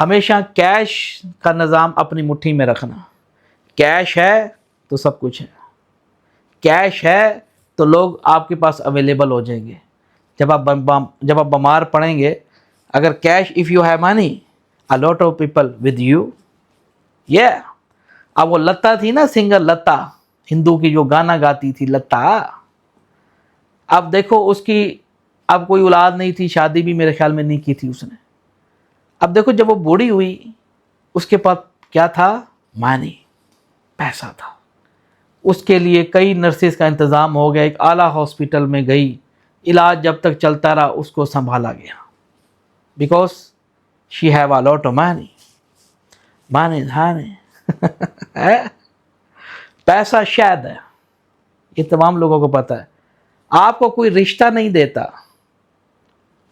ہمیشہ کیش کا نظام اپنی مٹھی میں رکھنا. کیش ہے تو سب کچھ ہے. کیش ہے تو لوگ آپ کے پاس اویلیبل ہو جائیں گے. جب آپ بیمار پڑیں گے, اگر cash, if you have money, a lot of people with you. اب وہ لتا تھی نا, سنگر لتا, ہندو کی جو گانا گاتی تھی لتا. اب دیکھو اس کی اب کوئی اولاد نہیں تھی, شادی بھی میرے خیال میں نہیں کی تھی اس نے. اب دیکھو جب وہ بوڑھی ہوئی, اس کے پاس کیا تھا؟ مانی, پیسہ تھا. اس کے لیے کئی نرسز کا انتظام ہو گیا, ایک اعلیٰ ہاسپٹل میں گئی, علاج جب تک چلتا رہا اس کو سنبھالا گیا. Because she have a lot of مانی. مانی دھانے پیسہ شاید ہے, یہ تمام لوگوں کو پتہ ہے. آپ کو کوئی رشتہ نہیں دیتا,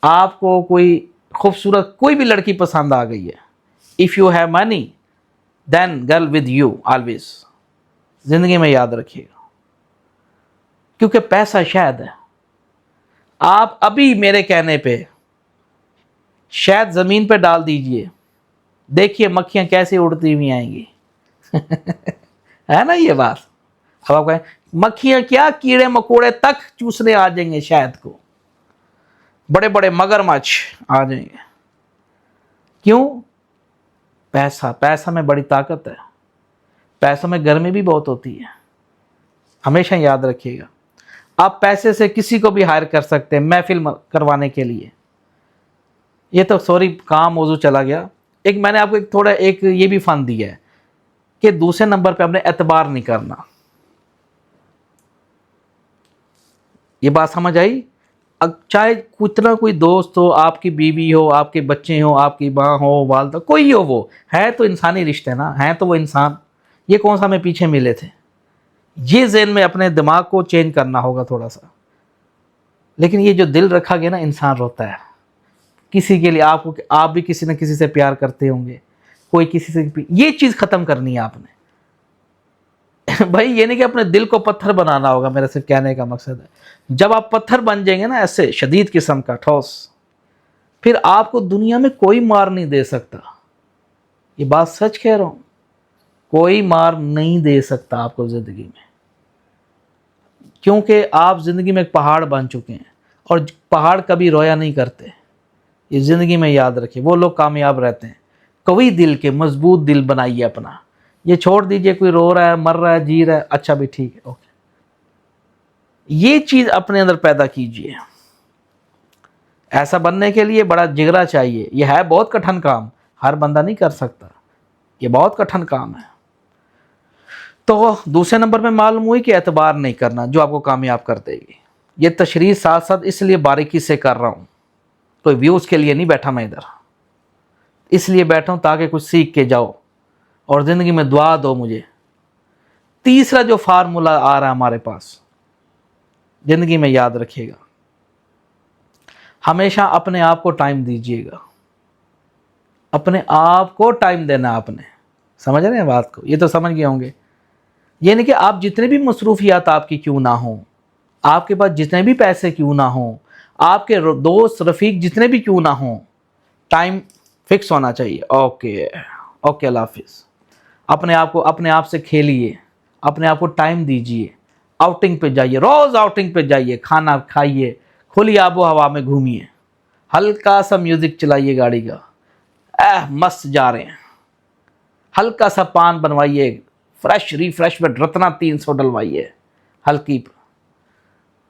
آپ کو کوئی خوبصورت کوئی بھی لڑکی پسند آ گئی ہے, if you have money then girl with you always. زندگی میں یاد رکھیے گا, کیونکہ پیسہ شاید ہے. آپ ابھی میرے کہنے پہ شاید زمین پہ ڈال دیجئے, دیکھیے مکھیاں کیسے اڑتی ہوئی آئیں گی. ہے نا یہ بات؟ اب آپ کہیں مکھیاں کیا, کیڑے مکوڑے تک چوسنے آ جائیں گے شاید کو, بڑے بڑے مگرمچھ آ جائیں گے. کیوں؟ پیسہ میں بڑی طاقت ہے. پیسوں میں گرمی بھی بہت ہوتی ہے, ہمیشہ یاد رکھیے گا. آپ پیسے سے کسی کو بھی ہائر کر سکتے ہیں محفل کروانے کے لیے. یہ تو سوری کام موضوع چلا گیا. ایک میں نے آپ کو ایک یہ بھی فن دیا ہے کہ دوسرے نمبر پہ اپنے اعتبار نہیں کرنا. یہ بات سمجھ آئی؟ چاہے کتنا کوئی دوست ہو, آپ کی بیوی ہو, آپ کے بچے ہوں, آپ کی ماں ہو, والدہ, کوئی ہو, وہ ہے تو انسانی رشتے نا, ہیں تو وہ انسان. یہ کون سا ہمیں پیچھے ملے تھے؟ یہ ذہن میں اپنے دماغ کو چینج کرنا ہوگا تھوڑا سا. لیکن یہ جو دل رکھا گیا نا, انسان روتا ہے کسی کے لیے. آپ بھی کسی نہ کسی سے پیار کرتے ہوں گے, کوئی کسی سے, یہ چیز ختم کرنی ہے آپ نے. بھائی یہ نہیں کہ اپنے دل کو پتھر بنانا ہوگا, میرا صرف کہنے کا مقصد ہے. جب آپ پتھر بن جائیں گے نا, ایسے شدید قسم کا ٹھوس, پھر آپ کو دنیا میں کوئی مار نہیں دے سکتا. یہ بات سچ کہہ رہا ہوں, کوئی مار نہیں دے سکتا آپ کو زندگی میں, کیونکہ آپ زندگی میں ایک پہاڑ بن چکے ہیں. اور پہاڑ کبھی رویا نہیں کرتے, یہ زندگی میں یاد رکھیں. وہ لوگ کامیاب رہتے ہیں. قوی دل کے, مضبوط دل بنائیے اپنا. یہ چھوڑ دیجئے کوئی رو رہا ہے, مر رہا ہے, جی رہا ہے, اچھا بھی ٹھیک ہے, اوکے. یہ چیز اپنے اندر پیدا کیجئے. ایسا بننے کے لیے بڑا جگرا چاہیے. یہ ہے بہت کٹھن کام, ہر بندہ نہیں کر سکتا, یہ بہت کٹھن کام ہے. تو دوسرے نمبر پہ معلوم ہوئی کہ اعتبار نہیں کرنا, جو آپ کو کامیاب کر دے گی. یہ تشریح ساتھ ساتھ اس لیے باریکی سے کر رہا ہوں, کوئی ویوز کے لیے نہیں بیٹھا میں ادھر. اس لیے بیٹھا ہوں تاکہ کچھ سیکھ کے جاؤ اور زندگی میں دعا دو مجھے. تیسرا جو فارمولا آ رہا ہے ہمارے پاس, زندگی میں یاد رکھیے گا, ہمیشہ اپنے آپ کو ٹائم دیجیے گا. اپنے آپ کو ٹائم دینا آپ نے. سمجھ رہے ہیں بات کو؟ یہ تو سمجھ گئے ہوں گے. یہ نہیں کہ آپ جتنے بھی مصروفیات آپ کی کیوں نہ ہوں, آپ کے پاس جتنے بھی پیسے کیوں نہ ہوں, آپ کے دوست رفیق جتنے بھی کیوں نہ ہوں, ٹائم فکس ہونا چاہیے. اوکے اللہ حافظ. اپنے آپ سے کھیلیے, اپنے آپ کو ٹائم دیجیے. آؤٹنگ پہ جائیے, روز آؤٹنگ پہ جائیے, کھانا کھائیے, کھلی آب و ہوا میں گھومیے, ہلکا سا میوزک چلائیے گاڑی کا, مست جا رہے ہیں. ہلکا سا پان بنوائیے, فریش ریفریشمنٹ رتنا 300 ڈلوائیے ہلکی,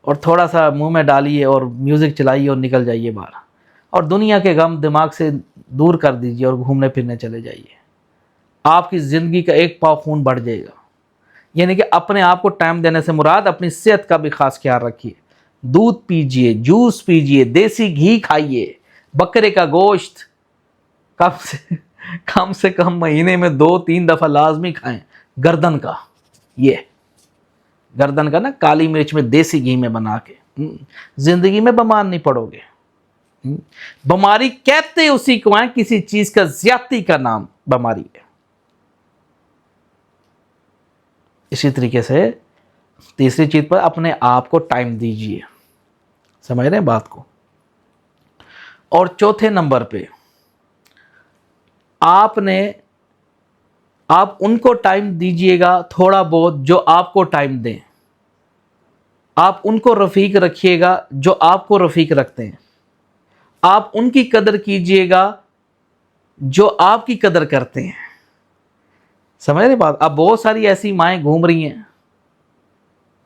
اور تھوڑا سا منہ میں ڈالیے اور میوزک چلائیے اور نکل جائیے باہر. اور دنیا کے غم دماغ سے دور کر دیجیے اور گھومنے پھرنے چلے جائیے. آپ کی زندگی کا ایک پاؤ خون بڑھ جائے گا. یعنی کہ اپنے آپ کو ٹائم دینے سے مراد اپنی صحت کا بھی خاص خیال رکھیے. دودھ پیجیے, جوس پیجیے, دیسی گھی کھائیے, بکرے کا گوشت کم سے کم مہینے میں 2-3 دفعہ لازمی کھائیں. گردن کا, یہ گردن کا نا, کالی مرچ میں دیسی گھی میں بنا کے, زندگی میں بیمار نہیں پڑو گے. بیماری کہتے اسی کو ہیں, کسی چیز کا زیادتی کا نام بیماری ہے. اسی طریقے سے تیسری چیز پر اپنے آپ کو ٹائم دیجیے. سمجھ رہے ہیں بات کو؟ اور چوتھے نمبر پہ آپ ان کو ٹائم دیجئے گا تھوڑا بہت جو آپ کو ٹائم دیں. آپ ان کو رفیق رکھیے گا جو آپ کو رفیق رکھتے ہیں. آپ ان کی قدر کیجئے گا جو آپ کی قدر کرتے ہیں. سمجھ رہے بات؟ اب بہت ساری ایسی مائیں گھوم رہی ہیں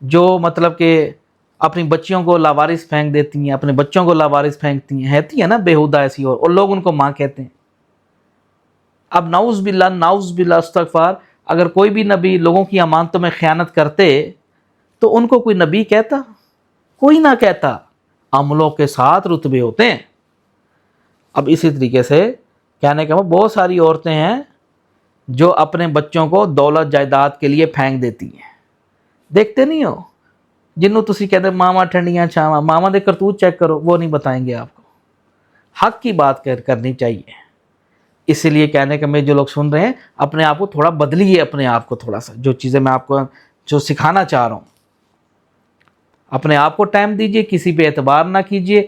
جو مطلب کہ اپنی بچیوں کو لاوارث پھینک دیتی ہیں، اپنے بچوں کو لاوارث پھینکتی ہیں، رہتی ہیں نا بےہودہ ایسی، اور لوگ ان کو ماں کہتے ہیں. اب نعوذ باللہ استغفار، اگر کوئی بھی نبی لوگوں کی امانتوں میں خیانت کرتے تو ان کو کوئی نبی کہتا؟ کوئی نہ کہتا. عملوں کے ساتھ رتبے ہوتے ہیں. اب اسی طریقے سے کہنے کا بہت ساری عورتیں ہیں جو اپنے بچوں کو دولت جائیداد کے لیے پھینک دیتی ہیں. دیکھتے نہیں ہو جنوں تسی کہتے ماما ٹھنڈیاں چھاواں، ماما دے کرتوت چیک کرو، وہ نہیں بتائیں گے آپ کو. حق کی بات کرنی چاہیے. اسی لیے کہنے کہ میں جو لوگ سن رہے ہیں اپنے آپ کو تھوڑا بدلیے، اپنے آپ کو تھوڑا سا، جو چیزیں میں آپ کو جو سکھانا چاہ رہا ہوں، اپنے آپ کو ٹائم دیجئے، کسی پہ اعتبار نہ کیجئے.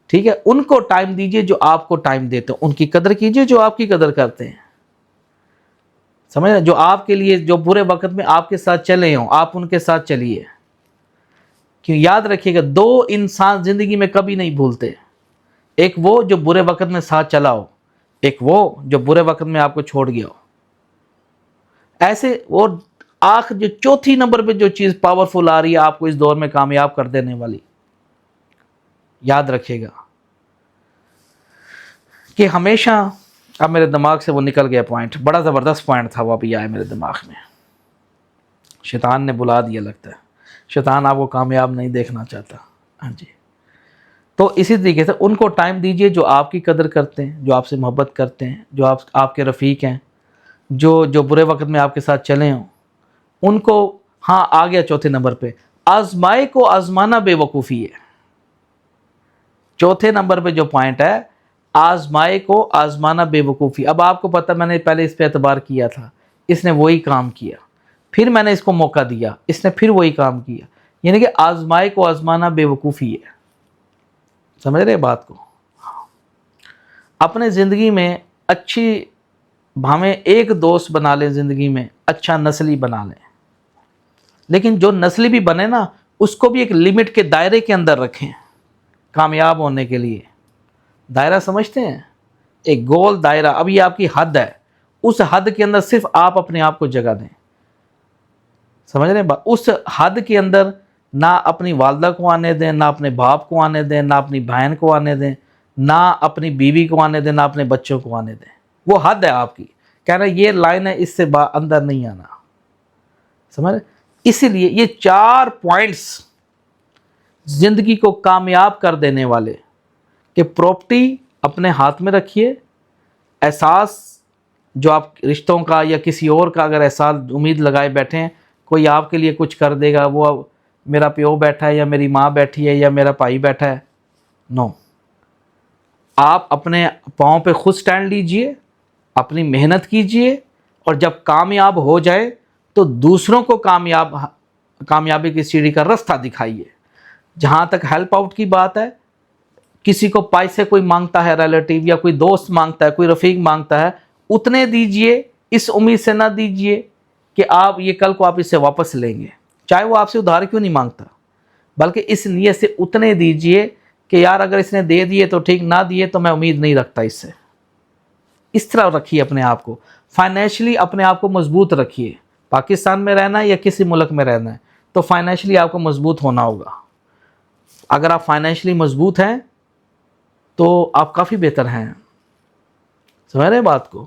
ٹھیک ہے، ان کو ٹائم دیجئے جو آپ کو ٹائم دیتے ہیں، ان کی قدر کیجئے جو آپ کی قدر کرتے ہیں. سمجھ، جو آپ کے لیے جو برے وقت میں آپ کے ساتھ چلے ہوں آپ ان کے ساتھ چلیے. کیوں؟ یاد رکھیے گا دو انسان زندگی میں کبھی نہیں بھولتے، ایک وہ جو برے وقت میں ساتھ چلا ہو، ایک وہ جو برے وقت میں آپ کو چھوڑ گیا ہو. ایسے وہ جو چوتھی نمبر پہ جو چیز پاورفل آ رہی ہے آپ کو اس دور میں کامیاب کر دینے والی، یاد رکھیے گا کہ ہمیشہ، اب میرے دماغ سے وہ نکل گیا پوائنٹ، بڑا زبردست پوائنٹ تھا وہ ابھی آیا میرے دماغ میں، شیطان نے بلا دیا لگتا ہے. شیطان آپ کو کامیاب نہیں دیکھنا چاہتا. ہاں جی. تو اسی طریقے سے ان کو ٹائم دیجئے جو آپ کی قدر کرتے ہیں، جو آپ سے محبت کرتے ہیں، جو آپ کے رفیق ہیں، جو برے وقت میں آپ کے ساتھ چلے ہوں ان کو. ہاں آ گیا چوتھے نمبر پہ، آزمائے کو آزمانا بے وقوفی ہے. چوتھے نمبر پہ جو پوائنٹ ہے، آزمائے کو آزمانا بے وقوفی. اب آپ کو پتہ، میں نے پہلے اس پہ اعتبار کیا تھا، اس نے وہی کام کیا، پھر میں نے اس کو موقع دیا، اس نے پھر وہی کام کیا. یعنی کہ آزمائے کو آزمانا بے وقوفی ہے. سمجھ رہے بات کو؟ اپنے زندگی میں اچھی، ہمیں ایک دوست بنا لیں زندگی میں، اچھا نسلی بنا لیں، لیکن جو نسلی بھی بنے نا اس کو بھی ایک لمٹ کے دائرے کے اندر رکھیں کامیاب ہونے کے لیے. دائرہ سمجھتے ہیں؟ ایک گول دائرہ. اب یہ آپ کی حد ہے، اس حد کے اندر صرف آپ اپنے آپ کو جگہ دیں. سمجھ رہے ہیں؟ اس حد کے اندر نہ اپنی والدہ کو آنے دیں، نہ اپنے باپ کو آنے دیں، نہ اپنی بہن کو آنے دیں، نہ اپنی بیوی کو آنے دیں، نہ اپنے بچوں کو آنے دیں. وہ حد ہے آپ کی، کہہ رہے یہ لائن ہے، اس سے اندر نہیں آنا. سمجھ رہے؟ اسی لیے یہ 4 پوائنٹس زندگی کو کامیاب کر دینے والے، کہ پراپرٹی اپنے ہاتھ میں رکھیے، احساس جو آپ رشتوں کا یا کسی اور کا اگر احساس امید لگائے بیٹھے ہیں کوئی آپ کے لیے کچھ کر دے گا، وہ میرا پیو بیٹھا ہے یا میری ماں بیٹھی ہے یا میرا بھائی بیٹھا ہے، نو. آپ اپنے پاؤں پہ خود سٹینڈ لیجئے، اپنی محنت کیجئے، اور جب کامیاب ہو جائے تو دوسروں کو کامیابی کی سیڑھی کا رستہ دکھائیے. جہاں تک ہیلپ آؤٹ کی بات ہے، کسی کو پیسے کوئی مانگتا ہے ریلیٹیو، یا کوئی دوست مانگتا ہے، کوئی رفیق مانگتا ہے، اتنے دیجئے، اس امید سے نہ دیجئے کہ آپ یہ کل کو آپ اس سے واپس لیں گے، چاہے وہ آپ سے ادھار کیوں نہیں مانگتا، بلکہ اس نیت سے اتنے دیجئے کہ یار اگر اس نے دے دیے تو ٹھیک، نہ دیے تو میں امید نہیں رکھتا اس سے. اس طرح رکھیے اپنے آپ کو، فائنینشلی اپنے آپ کو مضبوط رکھیے. پاکستان میں رہنا ہے یا کسی ملک میں رہنا ہے تو فائنینشلی آپ کو مضبوط ہونا ہوگا. اگر آپ فائنینشلی مضبوط ہیں تو آپ کافی بہتر ہیں. سمجھ رہے بات کو؟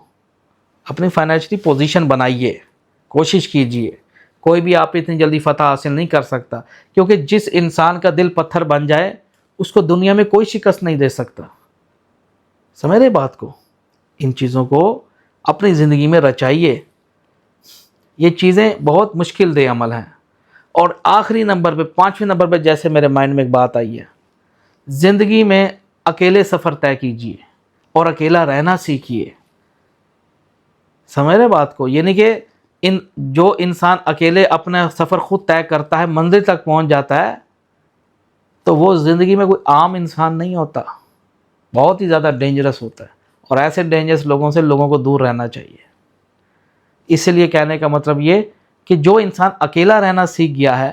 اپنی فائنینشلی پوزیشن بنائیے، کوشش کیجئے. کوئی بھی آپ اتنی جلدی فتح حاصل نہیں کر سکتا، کیونکہ جس انسان کا دل پتھر بن جائے اس کو دنیا میں کوئی شکست نہیں دے سکتا. سمجھ رہے بات کو؟ ان چیزوں کو اپنی زندگی میں رچائیے. یہ چیزیں بہت مشکل دہ عمل ہیں. اور آخری نمبر پہ، 5ویں نمبر پہ، جیسے میرے مائنڈ میں ایک بات آئی ہے، زندگی میں اکیلے سفر طے کیجئے اور اکیلا رہنا سیکھیے. سمجھ رہے بات کو؟ یعنی کہ جو انسان اکیلے اپنا سفر خود طے کرتا ہے، منزل تک پہنچ جاتا ہے، تو وہ زندگی میں کوئی عام انسان نہیں ہوتا، بہت ہی زیادہ ڈینجرس ہوتا ہے. اور ایسے ڈینجرس لوگوں سے لوگوں کو دور رہنا چاہیے۔ اس لیے کہنے کا مطلب یہ کہ جو انسان اکیلا رہنا سیکھ گیا ہے،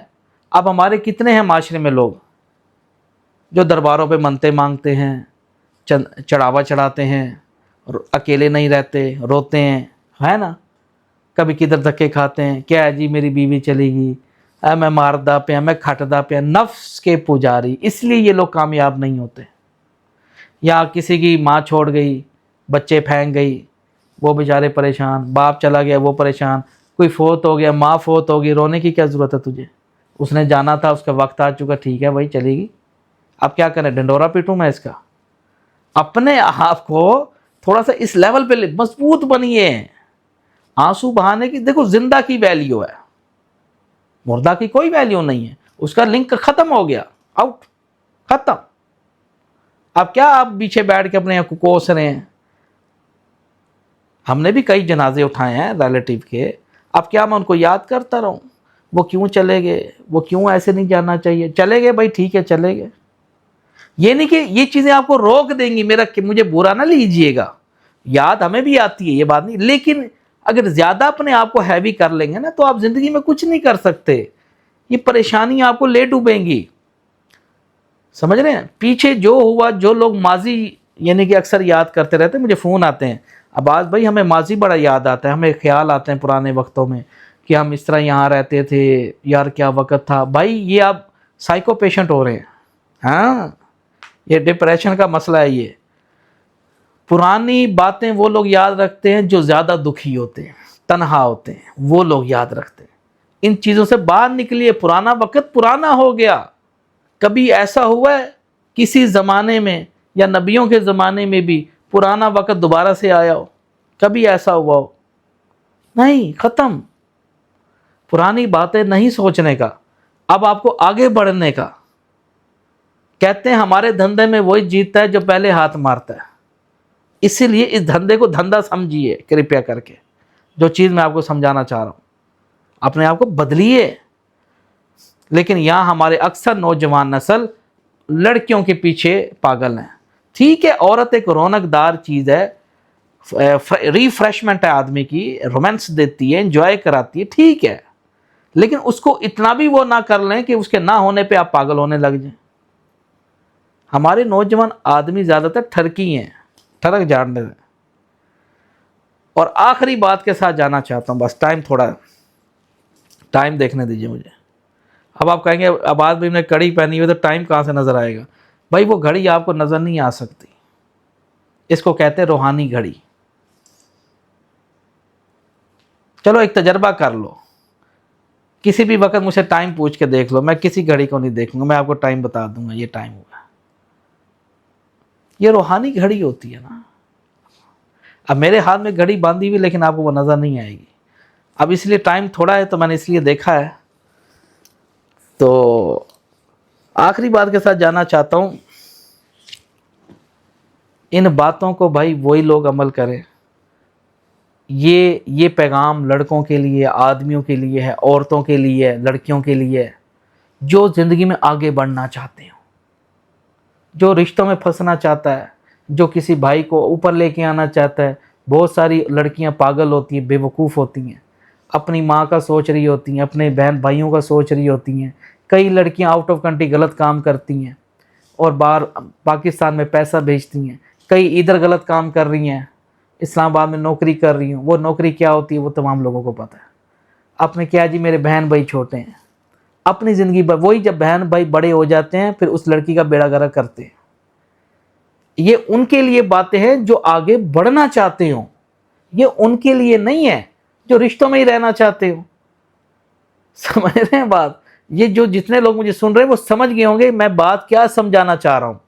اب ہمارے کتنے ہیں معاشرے میں لوگ جو درباروں پہ منتیں مانگتے ہیں، چڑھاوا چڑھاتے ہیں، اور اکیلے نہیں رہتے، روتے ہیں، ہے نا، کبھی کدھر دھکے کھاتے ہیں، کیا ہے جی میری بیوی چلی گئی، میں ماردا پیا، میں کھٹدا پیا، نفس کے پجاری۔ اس لیے یہ لوگ کامیاب نہیں ہوتے۔ یا کسی کی ماں چھوڑ گئی، بچے پھینک گئی، وہ بیچارے پریشان، باپ چلا گیا وہ پریشان، کوئی فوت ہو گیا، ماں فوت ہو گئی، رونے کی کیا ضرورت ہے تجھے؟ اس نے جانا تھا، اس کا وقت آ چکا، ٹھیک ہے بھائی چلے گی، اب کیا کریں، ڈنڈورا پیٹوں میں اس کا؟ اپنے آپ کو تھوڑا سا اس لیول پہ مضبوط بنیے۔ آنسو بہانے کی، دیکھو زندہ کی ویلیو ہے، مردہ کی کوئی ویلیو نہیں ہے، اس کا لنک ختم ہو گیا، آؤٹ، ختم۔ اب کیا آپ پیچھے بیٹھ کے اپنے آپ کو کوس رہے ہیں؟ ہم نے بھی کئی جنازے اٹھائے ہیں ریلیٹیو کے، اب کیا میں ان کو یاد کرتا رہوں وہ کیوں چلے گئے، وہ کیوں ایسے نہیں جانا چاہیے، چلے گئے بھائی ٹھیک ہے چلے گئے۔ یہ نہیں کہ یہ چیزیں آپ کو روک دیں گی، میرا کہ مجھے برا نہ لیجئے گا، یاد ہمیں بھی آتی ہے یہ بات نہیں، لیکن اگر زیادہ اپنے آپ کو ہیوی کر لیں گے نا تو آپ زندگی میں کچھ نہیں کر سکتے، یہ پریشانی آپ کو لے ڈوبیں گی۔ سمجھ رہے ہیں؟ پیچھے جو ہوا، جو لوگ ماضی یعنی کہ اکثر یاد کرتے رہتے ہیں، مجھے فون آتے ہیں، عباس بھائی ہمیں ماضی بڑا یاد آتا ہے، ہمیں خیال آتے ہیں پرانے وقتوں میں کہ ہم اس طرح یہاں رہتے تھے، یار کیا وقت تھا۔ بھائی یہ آپ سائیکو پیشنٹ ہو رہے ہیں، ہاں یہ ڈپریشن کا مسئلہ ہے۔ یہ پرانی باتیں وہ لوگ یاد رکھتے ہیں جو زیادہ دکھی ہوتے ہیں، تنہا ہوتے ہیں، وہ لوگ یاد رکھتے ہیں۔ ان چیزوں سے باہر نکلیے، پرانا وقت پرانا ہو گیا۔ کبھی ایسا ہوا ہے کسی زمانے میں یا نبیوں کے زمانے میں بھی پرانا وقت دوبارہ سے آیا ہو؟ کبھی ایسا ہوا ہو؟ نہیں، ختم۔ پرانی باتیں نہیں سوچنے کا، اب آپ کو آگے بڑھنے کا۔ کہتے ہیں ہمارے دھندے میں وہی جیتتا ہے جو پہلے ہاتھ مارتا ہے، اسی لیے اس دھندے کو دھندا سمجھیے کرپیا کر کے۔ جو چیز میں آپ کو سمجھانا چاہ رہا ہوں، اپنے آپ کو بدلیے۔ لیکن یہاں ہمارے اکثر نوجوان نسل لڑکیوں کے پیچھے پاگل ہیں۔ ٹھیک ہے، عورت ایک رونق دار چیز ہے، ریفریشمنٹ ہے آدمی کی، رومانس دیتی ہے، انجوائے کراتی ہے، ٹھیک ہے، لیکن اس کو اتنا بھی وہ نہ کر لیں کہ اس کے نہ ہونے پہ آپ پاگل ہونے لگ جائیں۔ ہمارے نوجوان آدمی زیادہ تر ٹھرکی ہیں، ٹھڑک جاننے ہیں۔ اور آخری بات کے ساتھ جانا چاہتا ہوں، بس ٹائم دیکھنے دیجیے مجھے۔ اب آپ کہیں گے عباس بھائی نے کڑی پہنی ہوئی تو ٹائم کہاں سے نظر آئے گا؟ بھائی وہ گھڑی آپ کو نظر نہیں آ سکتی، اس کو کہتے ہیں روحانی گھڑی۔ چلو ایک تجربہ کر لو، کسی بھی وقت مجھ سے ٹائم پوچھ کے دیکھ لو، میں کسی گھڑی کو نہیں دیکھوں گا، میں آپ کو ٹائم بتا دوں گا، یہ ٹائم ہوگا۔ یہ روحانی گھڑی ہوتی ہے نا۔ اب میرے ہاتھ میں گھڑی باندھی ہوئی لیکن آپ کو وہ نظر نہیں آئے گی۔ اب اس لیے ٹائم تھوڑا ہے تو میں نے اس لیے دیکھا ہے۔ تو آخری بات کے ساتھ جانا چاہتا ہوں، ان باتوں کو بھائی وہی لوگ عمل کریں۔ یہ پیغام لڑکوں کے لیے، آدمیوں کے لیے ہے، عورتوں کے لیے، لڑکیوں کے لیے، جو زندگی میں آگے بڑھنا چاہتے ہیں، جو رشتوں میں پھنسنا چاہتا ہے، جو کسی بھائی کو اوپر لے کے آنا چاہتا ہے۔ بہت ساری لڑکیاں پاگل ہوتی ہیں، بے وقوف ہوتی ہیں، اپنی ماں کا سوچ رہی ہوتی ہیں، اپنے بہن بھائیوں کا سوچ رہی ہوتی ہیں۔ کئی لڑکیاں آؤٹ آف کنٹری غلط کام کرتی ہیں اور باہر پاکستان میں پیسہ بھیجتی ہیں، کئی ادھر غلط کام کر رہی ہیں، اسلام آباد میں نوکری کر رہی ہوں۔ وہ نوکری کیا ہوتی ہے وہ تمام لوگوں کو پتہ ہے۔ اپنے کیا جی میرے بہن بھائی چھوٹے ہیں، اپنی زندگی وہی جب بہن بھائی بڑے ہو جاتے ہیں پھر اس لڑکی کا بیڑا گرک کرتے ہیں۔ یہ ان کے لیے باتیں ہیں جو آگے بڑھنا چاہتے ہوں، یہ ان کے لیے نہیں ہے جو رشتوں میں ہی رہنا چاہتے ہو۔ سمجھ رہے ہیں بات؟ یہ جو جتنے لوگ مجھے سن رہے ہیں وہ سمجھ گئے ہوں گے میں بات کیا سمجھانا چاہ رہا ہوں۔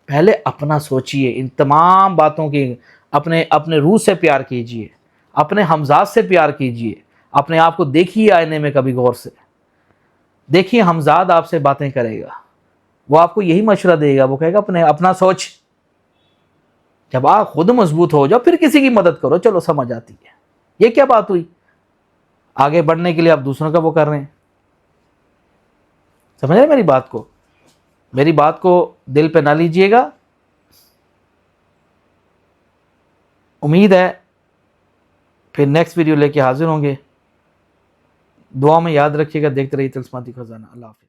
پہلے اپنا سوچئے، ان تمام باتوں کی اپنے روح سے پیار کیجئے، اپنے ہمزاد سے پیار کیجئے، اپنے آپ کو دیکھیے آئینے میں کبھی غور سے دیکھیے، ہمزاد آپ سے باتیں کرے گا، وہ آپ کو یہی مشورہ دے گا، وہ کہے گا اپنا سوچ۔ جب آپ خود مضبوط ہو جاؤ پھر کسی کی مدد کرو، چلو سمجھ آتی ہے۔ یہ کیا بات ہوئی؟ آگے بڑھنے کے لیے آپ دوسروں کا وہ کر رہے ہیں۔ سمجھ رہے میری بات کو؟ میری بات کو دل پہ نہ لیجئے گا۔ امید ہے پھر نیکسٹ ویڈیو لے کے حاضر ہوں گے. دعا میں یاد رکھیے گا. دیکھتے رہیے طلسماتی خزانہ. اللہ حافظ.